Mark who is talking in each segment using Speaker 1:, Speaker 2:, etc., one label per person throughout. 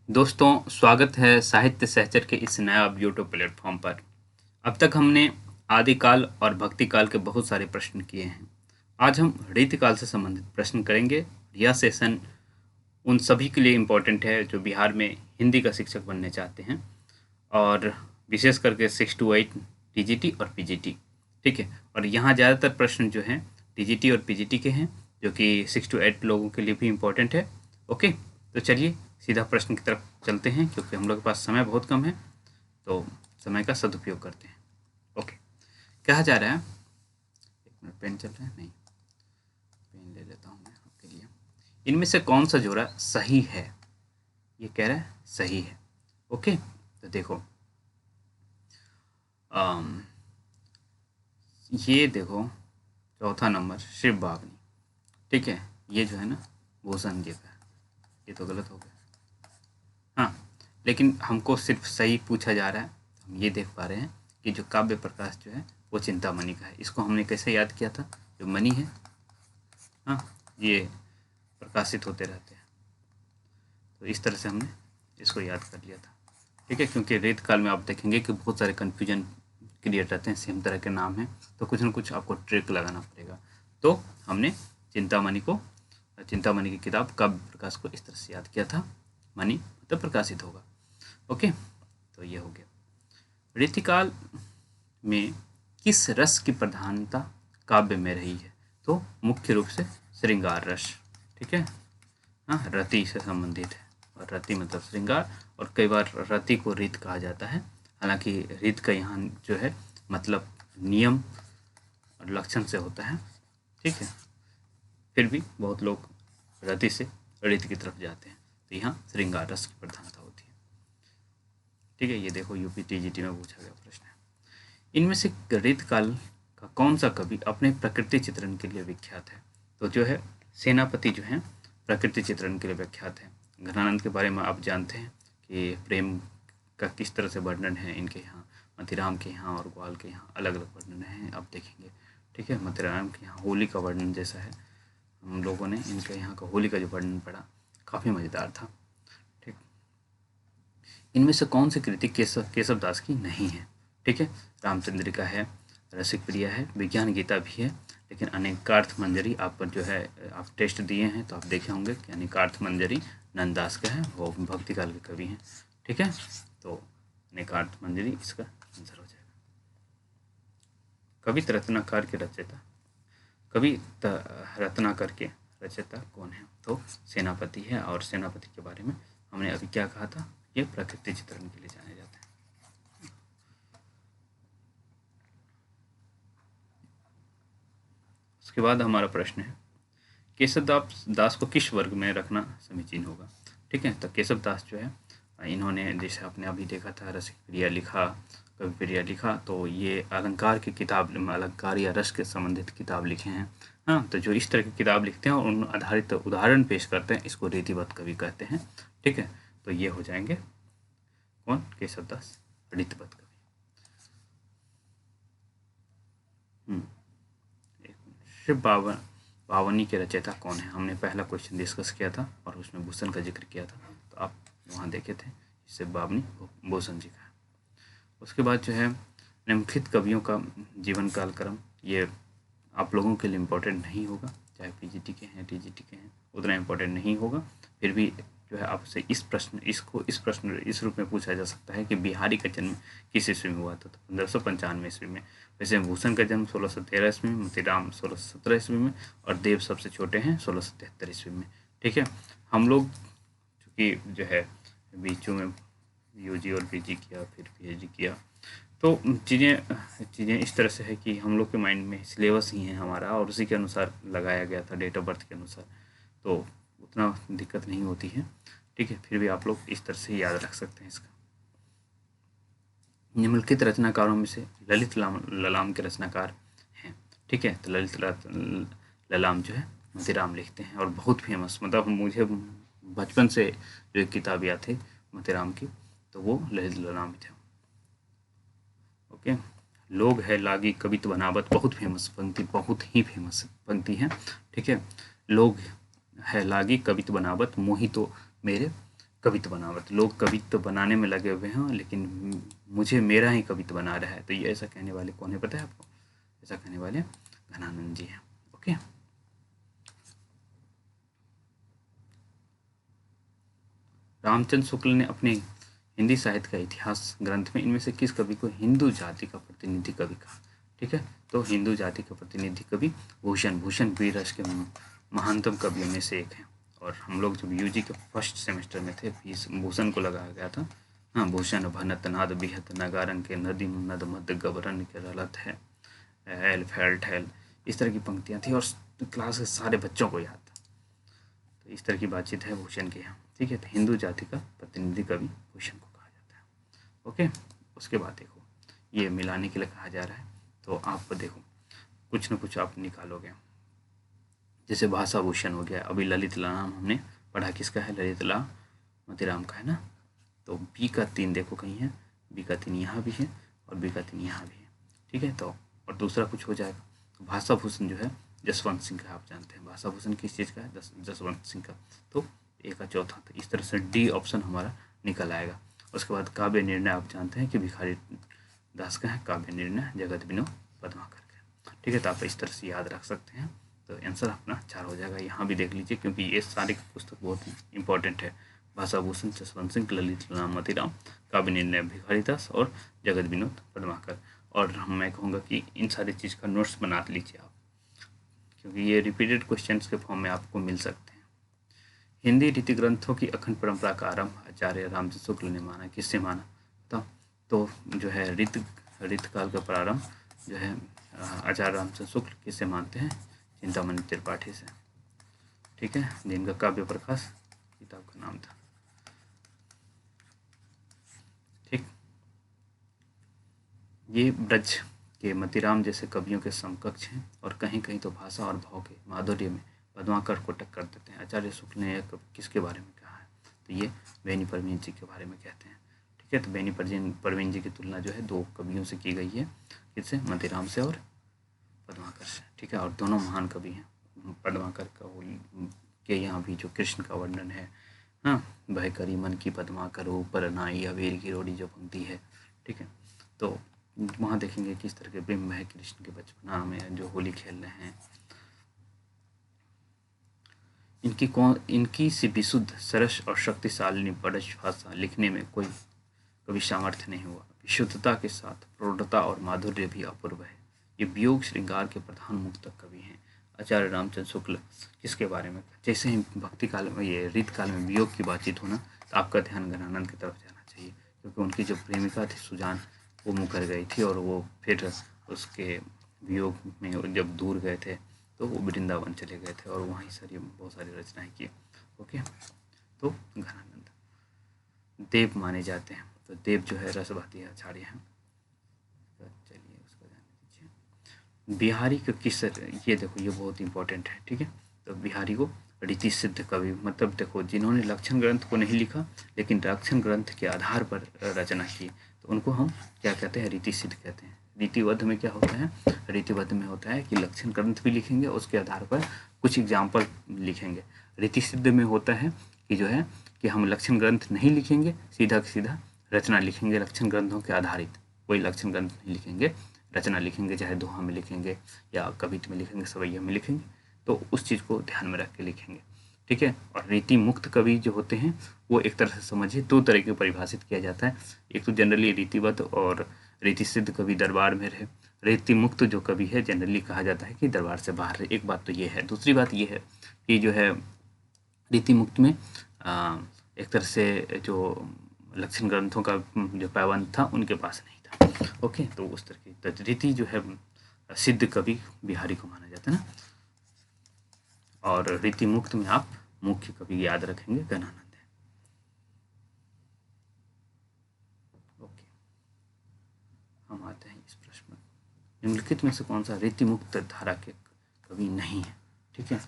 Speaker 1: दोस्तों, स्वागत है साहित्य सहचर के इस नया यूट्यूब प्लेटफॉर्म पर। अब तक हमने आदिकाल और भक्तिकाल के बहुत सारे प्रश्न किए हैं। आज हम रीतिकाल से संबंधित प्रश्न करेंगे। यह सेशन उन सभी के लिए इम्पोर्टेंट है जो बिहार में हिंदी का शिक्षक बनने चाहते हैं, और विशेष करके 6 to 8 टीजीटी और पीजीटी। ठीक है, और यहाँ ज़्यादातर प्रश्न जो हैं टीजीटी और पीजीटी के हैं, जो कि 6 to 8 लोगों के लिए भी इम्पोर्टेंट है। ओके, तो चलिए सीधा प्रश्न की तरफ चलते हैं, क्योंकि हम लोग के पास समय बहुत कम है, तो समय का सदुपयोग करते हैं। ओके, कहा जा रहा है, एक मिनट, पेन चल रहा है, नहीं पेन ले लेता हूँ मैं आपके लिए। इनमें से कौन सा जोड़ा सही है? ये कह रहा है सही है। ओके, तो देखो, ये देखो, चौथा नंबर शिव बागनी। ठीक है, ये जो है ना भूषण जी का, ये तो गलत हो गया। हाँ, लेकिन हमको सिर्फ सही पूछा जा रहा है। हम ये देख पा रहे हैं कि जो काव्य प्रकाश जो है वो चिंतामणि का है। इसको हमने कैसे याद किया था? जो मणि है, हाँ, ये प्रकाशित होते रहते हैं, तो इस तरह से हमने इसको याद कर लिया था। ठीक है, क्योंकि रेत काल में आप देखेंगे कि बहुत सारे कन्फ्यूजन क्रिएट रहते हैं, सेम तरह के नाम हैं, तो कुछ ना कुछ आपको ट्रिक लगाना पड़ेगा। तो हमने चिंतामणि की किताब काव्य प्रकाश को इस तरह से याद किया था। मणि मतलब प्रकाशित होगा। ओके, तो ये हो गया। रीतिकाल में किस रस की प्रधानता काव्य में रही है? तो मुख्य रूप से श्रृंगार रस। ठीक है, हाँ, रति से संबंधित है, और रति मतलब श्रृंगार, और कई बार रति को रीत कहा जाता है। हालांकि रीत का यहाँ जो है मतलब नियम और लक्षण से होता है। ठीक है, फिर भी बहुत लोग रति से रीत की तरफ जाते हैं, तो यहाँ श्रृंगार रस की प्रधानता होती है। ठीक है, ये देखो यूपी टीजीटी में पूछा गया प्रश्न है। इनमें से रीतकाल का कौन सा कवि अपने प्रकृति चित्रण के लिए विख्यात है? तो जो है सेनापति जो है प्रकृति चित्रण के लिए विख्यात है। घनानंद के बारे में आप जानते हैं कि प्रेम का किस तरह से वर्णन है इनके यहाँ। मतीराम के यहाँ और ग्वाल के यहाँ अलग अलग वर्णन हैं, आप देखेंगे। ठीक है, मतीराम के यहाँ होली का वर्णन जैसा है, हम लोगों ने इनके यहाँ का होली का जो वर्णन पढ़ा काफ़ी मज़ेदार था। ठीक, इनमें से कौन सी कृति केशव दास की नहीं है? ठीक है, रामचंद्रिका है, रसिक प्रिया है, विज्ञान गीता भी है, लेकिन अनेकार्थ मंजरी आप पर जो है, आप टेस्ट दिए हैं तो आप देखे होंगे कि अनेकार्थ मंजरी नंददास का है, वो भक्ति काल के कवि हैं। ठीक है, तो अनेकार्थ मंजरी इसका आंसर हो जाएगा। कवित रत्नाकर के रचयिता, कवि रत्नाकर के रचयिता कौन है? तो सेनापति है, और सेनापति के बारे में हमने अभी क्या कहा था? ये प्रकृति चित्रण के लिए जाने जाते हैं। उसके बाद हमारा प्रश्न है, केशव दास को किस वर्ग में रखना समीचीन होगा? ठीक है, तो केशव दास जो है, इन्होंने जैसे आपने अभी देखा था रसिक प्रिया लिखा, कवि प्रिया लिखा, तो ये अलंकार की किताब, अलंकार या रस के संबंधित किताब लिखे हैं। हाँ, तो जो इस तरह की किताब लिखते हैं और उन आधारित उदाहरण पेश करते हैं, इसको रीतिबद्ध कवि कहते हैं। ठीक है, तो ये हो जाएंगे कौन? केशव दास रीतिबद्ध कवि। शिव बावनी के रचयिता कौन है? हमने पहला क्वेश्चन डिस्कस किया था और उसमें भूषण का जिक्र किया था, तो आप वहाँ देखे थे। शिव बावनी भूषण जी का है। उसके बाद जो है निम्नलिखित कवियों का जीवन काल क्रम, ये आप लोगों के लिए इम्पोर्टेंट नहीं होगा, चाहे पीजीटी के हैं टीजीटी के हैं, उतना इम्पोर्टेंट नहीं होगा। फिर भी जो है आपसे इस प्रश्न इस रूप में पूछा जा सकता है कि बिहारी का जन्म किस ईस्वी में हुआ था? तो 1595 ईस्वी में। वैसे भूषण का जन्म 1613 ईस्वी में, मोतीराम 1617 ईस्वी में, और देव सबसे छोटे हैं 1673 ईस्वी में। ठीक है, हम लोग चूँकि जो है बीचों में यूजी और पीजी किया, फिर पीएचडी किया, तो चीज़ें इस तरह से है कि हम लोग के माइंड में सिलेबस ही है हमारा, और उसी के अनुसार लगाया गया था, डेट ऑफ बर्थ के अनुसार, तो उतना दिक्कत नहीं होती है। ठीक है, फिर भी आप लोग इस तरह से याद रख सकते हैं इसका। निम्नलिखित रचनाकारों में से ललित ललाम के रचनाकार हैं। ठीक है, तो ललित ललाम जो है मतीराम लिखते हैं, और बहुत फेमस, मतलब मुझे बचपन से जो एक किताब याद थी मतीराम की, तो वो ललित ललाम थे। ओके, लोग है लागी कवित बनावत, बहुत फेमस पंक्ति, बहुत ही फेमस पंक्ति है। ठीक है, लोग है लागी कवित बनावत, मोही तो मेरे कवित्व बनावट, लोग कवित्व बनाने में लगे हुए हैं लेकिन मुझे मेरा ही कवित्व बना रहा है। तो ये ऐसा कहने वाले कौन है पता है आपको? ऐसा कहने वाले घनानंद जी हैं। ओके, रामचंद्र शुक्ल ने अपने हिंदी साहित्य का इतिहास ग्रंथ में इनमें से किस कवि को हिंदू जाति का प्रतिनिधि कवि कहा? ठीक है, तो हिंदू जाति का प्रतिनिधि कवि भूषण, भूषण वीर रस के महानतम कवियों में से एक है। और हम लोग जब यूजी के फर्स्ट सेमेस्टर में थे, भूषण को लगाया गया था। हाँ, भूषण भनत नाद बिहत नगारंग के नदी नद मद गबरन के रलत है एल फैल्ट हेल, इस तरह की पंक्तियाँ थी और क्लास के सारे बच्चों को याद था। तो इस तरह की बातचीत है भूषण के यहाँ। ठीक है, तो हिंदू जाति का प्रतिनिधि कवि भूषण को कहा जाता है। ओके, उसके बाद देखो ये मिलाने के लिए कहा जा रहा है, तो आप देखो कुछ न कुछ आप निकालोगे। जैसे भाषा भूषण हो गया, अभी ललित नाम हमने पढ़ा किसका है? ललित ला मोतीराम का है ना। तो बी का 3 देखो कहीं है, बी का 3 यहाँ भी है और बी का 3 यहाँ भी है। ठीक है, तो और दूसरा कुछ हो जाएगा। तो भाषा भूषण जो है जसवंत सिंह का, आप जानते हैं भाषा भूषण किस चीज़ का है? जसवंत सिंह का। तो ए का चौथा, तो इस तरह से डी ऑप्शन हमारा निकल आएगा। उसके बाद काव्य निर्णय आप जानते हैं कि भिखारी दास का है, काव्य निर्णय जगत विनोद पद्माकर का। ठीक है, तो आप इस तरह से याद रख सकते हैं। तो आंसर अपना 4 हो जाएगा। यहाँ भी देख लीजिए क्योंकि ये सारी पुस्तक बहुत इंपॉर्टेंट है। भाषा भूषण जसवंत सिंह, ललित नाम मोतीराम, काव्य निर्णय भिखारी दास और जगत विनोद पद्माकर। और मैं कहूँगा कि इन सारी चीज़ का नोट्स बना लीजिए आप, क्योंकि ये रिपीटेड क्वेश्चंस के फॉर्म में आपको मिल सकते हैं। हिंदी रीति ग्रंथों की अखंड परंपरा का आरंभ आचार्य रामचंद्र शुक्ल ने माना, किससे माना? तो जो है ऋत काल का प्रारंभ जो है आचार्य रामचंद्र शुक्ल किससे मानते हैं? चिंतामणि त्रिपाठी से। ठीक है, जिनका काव्य प्रकाश किताब का नाम था। ठीक, ये ब्रज के मतीराम जैसे कवियों के समकक्ष हैं और कहीं कहीं तो भाषा और भाव के माधुर्य में पद्माकर को टक्कर देते हैं। आचार्य शुक्ल ने यह किसके बारे में कहा है? तो ये बेनी परवीन जी के बारे में कहते हैं। ठीक है, तो बेनी परवीन जी की तुलना जो है 2 कवियों से की गई है, किससे? मतीराम से और पद्माकर से। ठीक है, और दोनों महान कवि हैं। पद्माकर का के यहाँ भी जो कृष्ण का वर्णन है, हाँ, वह करी मन की पद्माकर ऊपर नाई अबीर की रोड़ी जो पंक्ति है। ठीक है, तो वहाँ देखेंगे किस तरह के बिंब है कृष्ण के बचपना में जो होली खेल रहे हैं। इनकी सी विशुद्ध सरस और शक्तिशाली ब्रज भाषा लिखने में कोई कभी सामर्थ्य नहीं हुआ। विशुद्धता के साथ प्रौढ़ता और माधुर्य भी अपूर्व है। ये वियोग श्रृंगार के प्रधान मुक्तक कवि हैं। आचार्य रामचंद्र शुक्ल किसके बारे में? जैसे ही भक्ति काल में ये रीत काल में वियोग की बातचीत होना तो आपका ध्यान घनानंद की तरफ जाना चाहिए, क्योंकि उनकी जो प्रेमिका थी सुजान वो मुकर गई थी और वो फिर उसके वियोग में जब दूर गए थे तो वो वृंदावन चले गए थे और वहीं सारी बहुत सारी रचनाएं की। ओके, तो घनानंद देव माने जाते हैं। तो देव जो है रसभाती आचार्य हैं। चलिए उसको जाने दीजिए। बिहारी का किस, ये देखो ये बहुत इंपॉर्टेंट है। ठीक है, तो बिहारी को रीति सिद्ध कवि, मतलब देखो जिन्होंने लक्षण ग्रंथ को नहीं लिखा लेकिन लक्षण ग्रंथ के आधार पर रचना की, तो उनको हम क्या कहते हैं? रीति सिद्ध कहते हैं। रीतिबद्ध में क्या होता है? रीतिबद्ध में होता है कि लक्षण ग्रंथ भी लिखेंगे, उसके आधार पर कुछ एग्जाम्पल लिखेंगे। रीति सिद्ध में होता है कि जो है कि हम लक्षण ग्रंथ नहीं लिखेंगे, सीधा सीधा रचना लिखेंगे लक्षण ग्रंथों के आधारित। कोई लक्षण ग्रंथ नहीं लिखेंगे, रचना लिखेंगे, चाहे दोहा में लिखेंगे या कवित्व में लिखेंगे, सवैया में लिखेंगे, तो उस चीज़ को ध्यान में रख के लिखेंगे। ठीक है, और रीति मुक्त कवि जो होते हैं वो एक तरह से समझिए 2 तरह के परिभाषित किया जाता है। एक तो जनरली रीतिबद्ध और रीति सिद्ध कवि दरबार में रहे। रीति मुक्त जो कवि है जनरली कहा जाता है कि दरबार से बाहर रहे। एक बात तो ये है। दूसरी बात ये है कि जो है रीति मुक्त में एक तरह से जो लक्षण ग्रंथों का जो पैबंद था उनके पास नहीं था। ओके, तो उस तरह की रीति जो है सिद्ध कवि बिहारी को माना जाता है ना। और रीति मुक्त में आप मुख्य कवि याद रखेंगे घनानंद है। ओके, हम आते हैं इस प्रश्न में। निम्नलिखित में से कौन सा रीति मुक्त धारा के कवि नहीं है? ठीक है,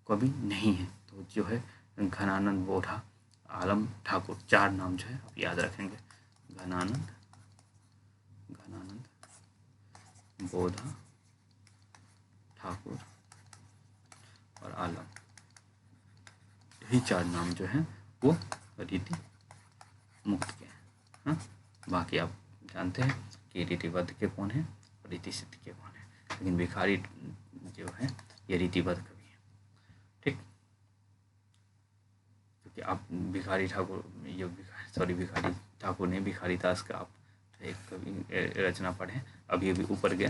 Speaker 1: कवि नहीं है तो जो है घनानंद, बोधा, आलम ठाकुर, 4 नाम जो है आप याद रखेंगे। घनानंद, बोधा, ठाकुर और आलम, यही 4 नाम जो हैं वो रीति मुक्त के हैं। हाँ, बाकी आप जानते हैं कि रीतिबद्ध के कौन है और रीति सिद्ध के कौन है, लेकिन भिखारी जो है ये रीतिबद्ध कवि है। ठीक, क्योंकि आप भिखारी ठाकुर भिखारी ठाकुर ने भिखारी दास का आप एक कवि रचना पढ़े, अभी अभी ऊपर गया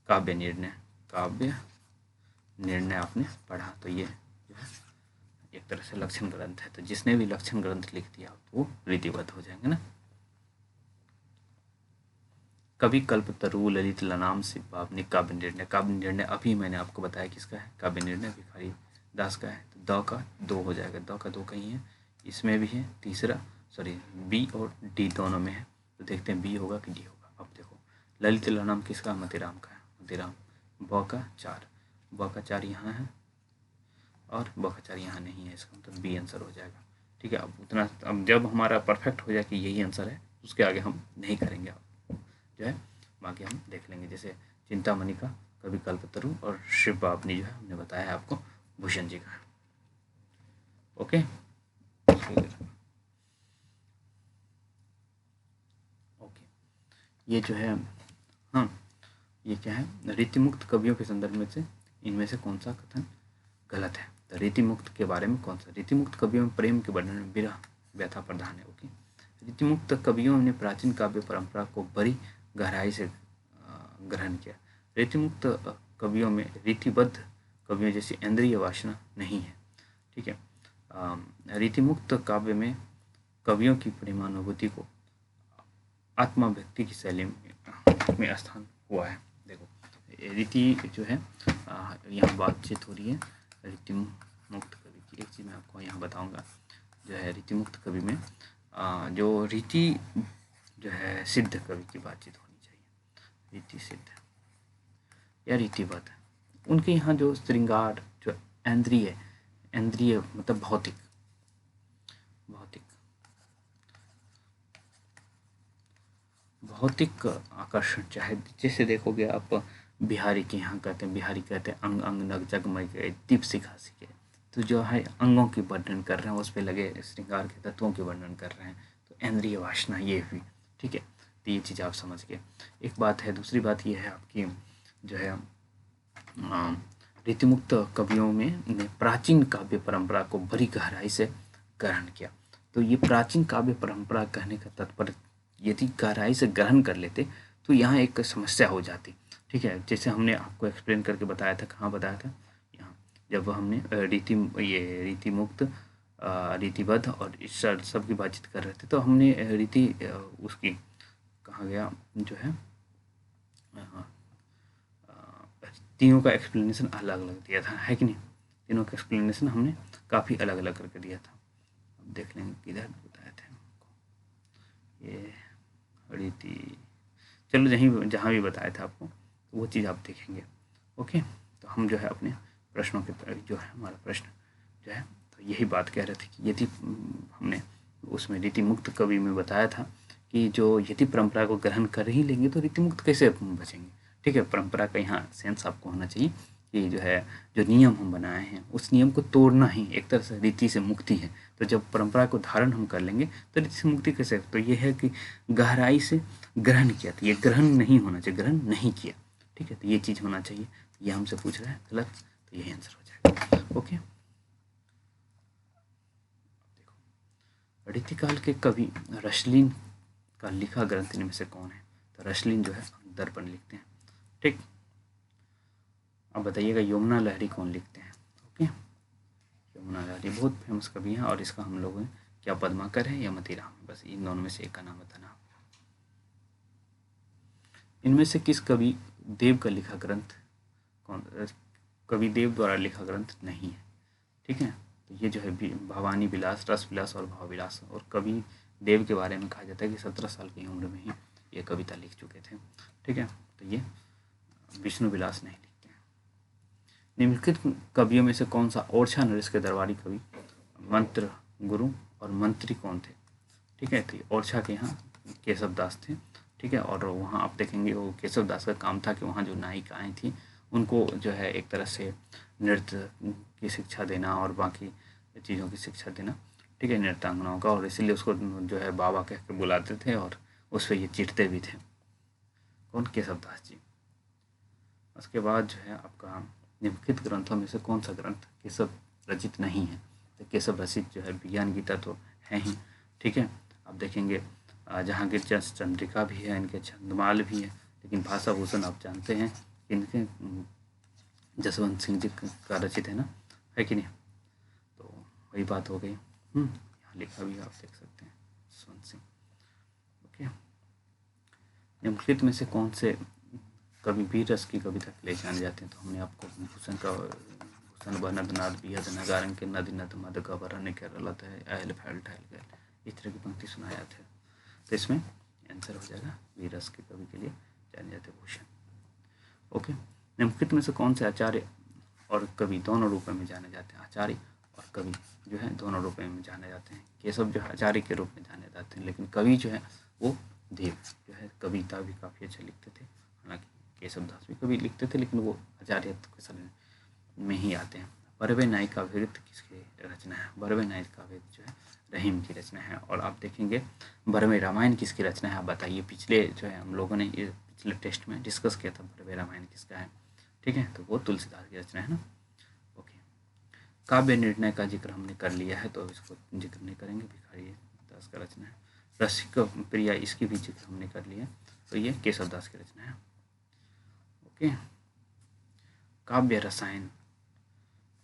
Speaker 1: काव्य निर्णय आपने पढ़ा, तो ये जो है एक तरह से लक्षण ग्रंथ है। तो जिसने भी लक्षण ग्रंथ लिख दिया तो वो रीतिबद्ध हो जाएंगे ना। कवि कल्पतरु ललित लनाम से पावनी काव्य निर्णय अभी मैंने आपको बताया किसका है, काव्य निर्णय भिखारी दास का है। तो द का 2 हो जाएगा, द का 2 कहीं है, इसमें भी है, तीसरा बी और डी दोनों में है। तो देखते हैं बी होगा कि डी होगा। अब देखो ललित लनाम किसका, मतिराम का है, मतिराम। ब का 4 यहाँ है और ब का 4 यहाँ नहीं है, इसका मतलब बी आंसर हो जाएगा। ठीक है, अब जब हमारा परफेक्ट हो जाए कि यही आंसर है, उसके आगे हम नहीं करेंगे जो है, बाकी हम देख लेंगे। जैसे चिंतामणि का कवि कल्पतरु और शिव बाबनी जो है हमने बताया है आपको भूषण जी का है। ओके, ये जो है, हाँ ये क्या है, रीतिमुक्त कवियों के संदर्भ में से इनमें से कौन सा कथन गलत है। तो रीतिमुक्त के बारे में कौन सा, रीतिमुक्त कवियों में प्रेम के वर्णन में विरह व्यथा प्रधान है। ओके, रीतिमुक्त कवियों ने प्राचीन काव्य परंपरा को बड़ी गहराई से ग्रहण किया। रीतिमुक्त कवियों में रीतिबद्ध कवियों जैसी इंद्रिय वासना नहीं है। ठीक है, रीतिमुक्त काव्य में कवियों की प्रेमानुभूति को आत्मा व्यक्ति की शैली में स्थान हुआ है। देखो रीति जो है यहाँ बातचीत हो रही है रीतिमुक्त कवि की। एक चीज़ मैं आपको यहाँ बताऊँगा, जो है रीतिमुक्त कवि में जो रीति जो है सिद्ध कवि की बातचीत होनी चाहिए, रीति सिद्ध या रीतिबद्ध। उनके यहाँ जो श्रृंगार, जो इंद्रिय मतलब भौतिक आकर्षण, चाहे जैसे देखोगे आप बिहारी के यहाँ कहते हैं अंग अंग नग जगमग गए दीप सिखा सिखे, तो जो है अंगों की वर्णन कर रहे हैं, उस पर लगे श्रृंगार के तत्वों के वर्णन कर रहे हैं, तो इंद्रिय वासना ये हुई। ठीक है, तो ये चीज़ आप समझ गए। एक बात है, दूसरी बात ये है आपकी जो है रीतिमुक्त कवियों में प्राचीन काव्य परंपरा को बड़ी गहराई से ग्रहण किया। तो ये प्राचीन काव्य परंपरा कहने का तात्पर्य यदि गहराई से ग्रहण कर लेते तो यहाँ एक समस्या हो जाती। ठीक है, जैसे हमने आपको एक्सप्लेन करके बताया था, कहाँ बताया था, यहाँ जब हमने रीतिमुक्त रीतिबद्ध और इस सब की बातचीत कर रहे थे, तो हमने रीति उसकी कहा गया जो है तीनों का एक्सप्लेनेशन अलग अलग दिया था, है कि नहीं। तीनों का एक्सप्लेनेशन हमने काफ़ी अलग अलग करके दिया था। अब देख लेंगे किधर बताया था ये रीति, चलो जहाँ भी बताया था आपको, तो वो चीज़ आप देखेंगे। ओके, तो हम जो है अपने प्रश्नों के जो है हमारा प्रश्न जो है, तो यही बात कह रहे थे कि यदि हमने उसमें रीतिमुक्त कवि में बताया था कि जो यदि परंपरा को ग्रहण कर ही लेंगे तो रीतिमुक्त कैसे बचेंगे। ठीक है, परंपरा का यहाँ सेंस आपको होना चाहिए कि जो है जो नियम हम बनाए हैं उस नियम को तोड़ना ही एक तरह से रीति से मुक्ति है। तो जब परंपरा को धारण हम कर लेंगे तो रीति से मुक्ति कैसे, तो ये है कि गहराई से ग्रहण किया, तो ये ग्रहण नहीं होना चाहिए, ग्रहण नहीं किया। ठीक है, तो ये चीज़ होना चाहिए। ये हमसे पूछ रहा है गलत, तो यही आंसर हो जाएगा। ओके, देखो रीतिकाल के कवि रसलीन का लिखा ग्रंथ इनमें से कौन है। तो रसलीन जो है दर्पण लिखते हैं। ठीक, अब बताइएगा यमुना लहरी कौन लिखते हैं। ओके, यमुना लहरी बहुत फेमस कवि हैं, और इसका हम लोग क्या पद्माकर है या मतीराम, बस इन दोनों में से एक का नाम बताना। इनमें से किस कवि देव का लिखा ग्रंथ कवि देव द्वारा लिखा ग्रंथ नहीं है। ठीक है, तो ये जो है भवानी विलास, रस विलास और भाव विलास। और कवि देव के बारे में कहा जाता है कि 17 साल की उम्र में ही ये कविता लिख चुके थे। ठीक है, तो ये विष्णु विलास नहीं लिखते हैं। निम्नलिखित कवियों में से कौन सा ओरछा नरेश के दरबारी कवि, मंत्र गुरु और मंत्री कौन थे। ठीक है, तो ओरछा के यहाँ केशव दास थे। ठीक है, और वहाँ आप देखेंगे वो केशव दास का काम था कि वहाँ जो नायिकाएँ थीं उनको जो है एक तरह से नृत्य की शिक्षा देना और बाकी चीज़ों की शिक्षा देना। ठीक है, नृत्यांगनाओं का, और इसीलिए उसको जो है बाबा कह के बुलाते थे और उस पर ये चिढ़ते भी थे। कौन? केशवदास जी। उसके बाद जो है आपका निम्नलिखित ग्रंथों में से कौन सा ग्रंथ केशव रचित नहीं है? तो केशव रचित जो है विज्ञान गीता तो है ही, ठीक है। आप देखेंगे जहांगीर चंद्रिका भी है, इनके छंदमाल भी है, लेकिन भाषा भूषण आप जानते हैं इनके जसवंत सिंह जी का रचित है ना, है कि नहीं? तो वही बात हो गई। यहाँ लिखा भी आप देख सकते हैं, जसवंत सिंह। ओके, निम्नलिखित में से कौन से कवि वीर रस की कविता के लिए जाने जाते हैं? तो हमने आपको भूषण बनद नाद बिहद नगारंग के नदी नद मद गबरन केरलत है अहल फैल ठहल गए, इस तरह की पंक्ति सुनाया थे। तो इसमें आंसर हो जाएगा वीर रस के कवि के लिए जाने जाते भूषण। ओके, निम्नलिखित में से कौन से आचार्य और कवि दोनों रूपों में जाने जाते हैं? आचार्य और कवि जो है दोनों रूपों में जाने जाते हैं। केशव जो है आचार्य के रूप में जाने जाते हैं, लेकिन कवि जो है वो देव जो है कविता भी काफ़ी अच्छे लिखते थे। हालांकि केशवदास भी कवि लिखते थे, लेकिन वो आचार्य के समय में ही आते हैं। बरवे नायक काव्य किसकी रचना है? बरवे नायक काव्य जो है रहीम की रचना है। और आप देखेंगे बरवे रामायण किसकी रचना है? आप बताइए। पिछले जो है हम लोगों ने ये पिछले टेस्ट में डिस्कस किया था बरवे रामायण किसका है, ठीक है। तो वो तुलसीदास की रचना है ना। ओके, काव्य निर्णय का जिक्र हमने कर लिया है, तो इसको जिक्र नहीं करेंगे। भिखारी दास का रचना है। रसिक प्रिया, इसकी भी जिक्र हमने कर लिया, तो ये केशवदास की रचना है। ओके, काव्य रसायन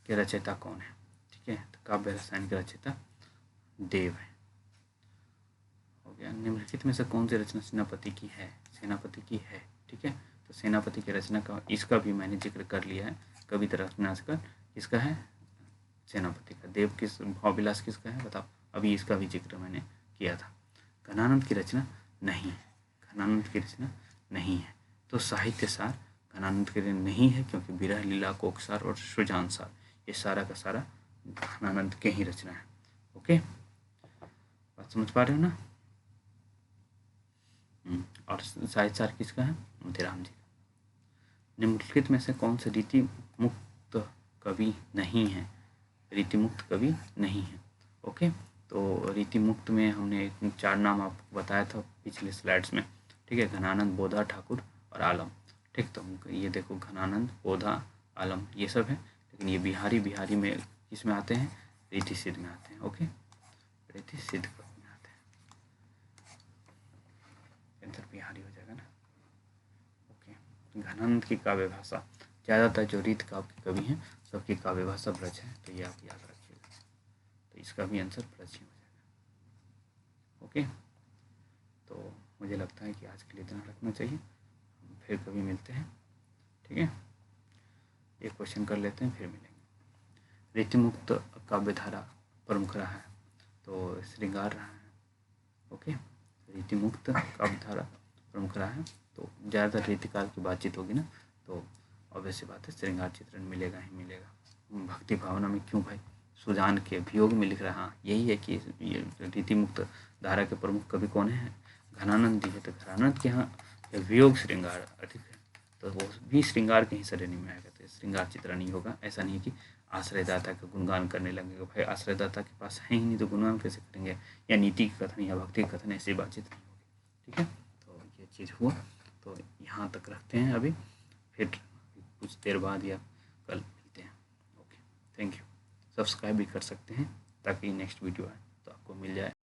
Speaker 1: के रचयिता कौन है? ठीक है, तो काव्य रसायन के रचयिता देव है। हो गया। निम्नलिखित में से कौन सी रचना सेनापति की है? सेनापति की है, ठीक है। तो सेनापति की रचना का इसका भी मैंने जिक्र कर लिया है। कविता रचना का किसका है? सेनापति का। देव किस भावविलास किसका है बताओ? अभी इसका भी जिक्र मैंने किया था। घनानंद की रचना नहीं है, घनानंद की रचना नहीं है। तो साहित्य सार घनानंद के लिए नहीं है, क्योंकि विरह लीला कोकसार और सुजान सार ये सारा का सारा घनानंद के ही रचना है। ओके, बात समझ पा रहे हो ना? और साहित्य सार किसका है? मोतीराम जी का। निम्नलिखित में से कौन से रीति मुक्त कवि नहीं है? रीति मुक्त कवि नहीं है। ओके, तो रीति मुक्त में हमने 4 नाम आपको बताया था पिछले स्लाइड्स में, ठीक है। घनानंद, बोधा, ठाकुर और आलम, ठीक। तो ये देखो घनानंद, बोधा, आलम ये सब है, लेकिन ये बिहारी में किस में आते हैं? रीति सिद्ध में आते हैं। ओके, रीति सिद्ध कवि में आते हैं। आंसर बिहारी हो जाएगा ना। ओके, घनानंद की काव्य भाषा, ज़्यादातर जो रीत काव्य के कवि हैं सबकी काव्य भाषा ब्रज है, तो ये आप याद रखिएगा। तो इसका भी आंसर ब्रज ही हो जाएगा। ओके, तो मुझे लगता है कि आज के लिए इतना रखना चाहिए, फिर कभी मिलते हैं, ठीक है। एक क्वेश्चन कर लेते हैं, फिर मिलेंगे। रीतिमुक्त काव्यधारा प्रमुख रहा है, तो श्रृंगार रहा है। ओके, रीतिमुक्त काव्यधारा प्रमुख रहा है, तो ज़्यादातर रीतिकाल की बातचीत होगी ना, तो ऑब्वियस सी बात है श्रृंगार चित्रण मिलेगा ही मिलेगा। भक्ति भावना में क्यों भाई? सुजान के वियोग में लिख रहा, हाँ यही है कि ये रीतिमुक्त धारा के प्रमुख कवि कौन है? घनानंद जी है। तो घनानंद के यहाँ वियोग श्रृंगार अधिक है, तो वो भी श्रृंगार के ही श्रेणी में आएगा, तो श्रृंगार चित्रण ही होगा। ऐसा नहीं कि आश्रयदाता का गुणगान करने लगेगा। भाई आश्रयदाता के पास है ही नहीं तो गुणगान कैसे करेंगे? या नीति के कथन या भक्ति के कथन ऐसी बातचीत नहीं होगी, ठीक है। तो ये चीज़ हुआ, तो यहाँ तक रखते हैं अभी, फिर कुछ देर बाद या कल मिलते हैं। Okay, thank you. सब्सक्राइब भी कर सकते हैं ताकि नेक्स्ट वीडियो आए तो आपको मिल जाए।